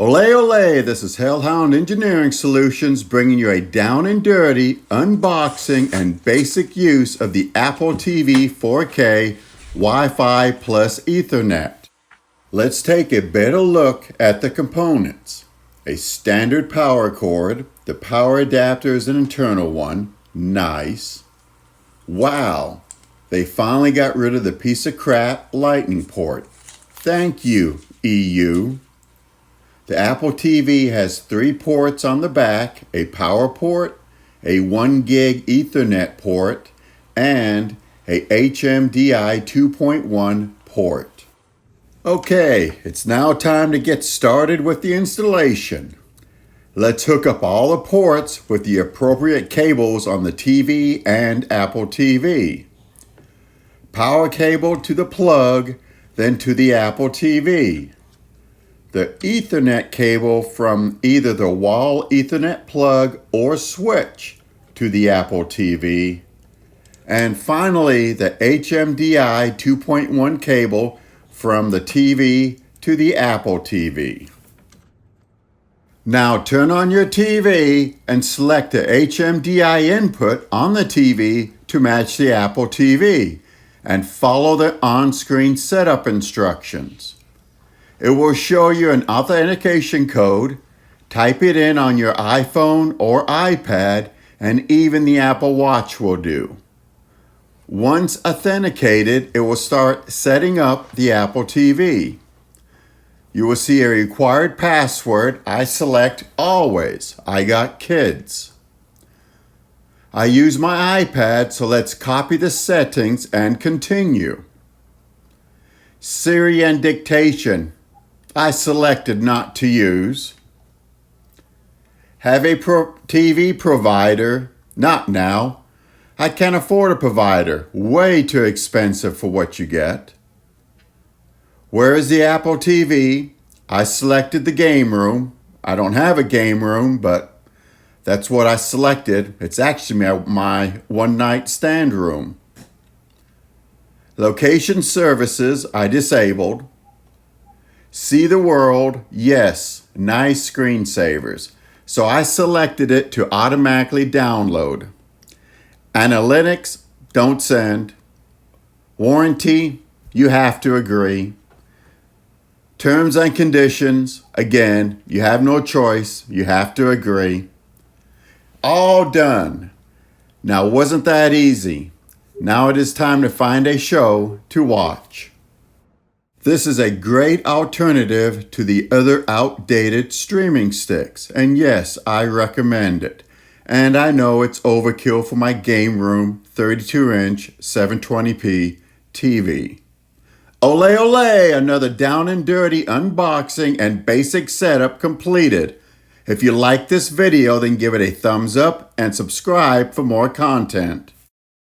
Ole ole, this is Hellhound Engineering Solutions bringing you a down and dirty unboxing and basic use of the Apple TV 4K Wi-Fi plus Ethernet. Let's take a better look at the components. A standard power cord, the power adapter is an internal one, nice. Wow, they finally got rid of the piece of crap lightning port. Thank you, EU. The Apple TV has 3 ports on the back, a power port, a 1 gig Ethernet port, and a HMDI 2.1 port. Okay, it's now time to get started with the installation. Let's hook up all the ports with the appropriate cables on the TV and Apple TV. Power cable to the plug, then to the Apple TV. The Ethernet cable from either the wall Ethernet plug or switch to the Apple TV. And finally, the HMDI 2.1 cable from the TV to the Apple TV. Now turn on your TV and select the HMDI input on the TV to match the Apple TV and follow the on-screen setup instructions. It will show you an authentication code. Type it in on your iPhone or iPad, and even the Apple Watch will do. Once authenticated, it will start setting up the Apple TV. You will see a required password. I select always. I got kids. I use my iPad, so let's copy the settings and continue. Siri and dictation. I selected not to use. Have a TV provider. Not now. I can't afford a provider. Way too expensive for what you get. Where is the Apple TV? I selected the game room. I don't have a game room, but that's what I selected. It's actually my one-night stand room. Location services, I disabled. See the world, yes, nice screensavers. So I selected it to automatically download. Analytics, don't send. Warranty, you have to agree. Terms and conditions, again, you have no choice, you have to agree. All done. Now, wasn't that easy? Now it is time to find a show to watch. This is a great alternative to the other outdated streaming sticks, and yes, I recommend it. And I know it's overkill for my game room 32-inch 720p TV. Ole ole, another down and dirty unboxing and basic setup completed. If you like this video, then give it a thumbs up and subscribe for more content.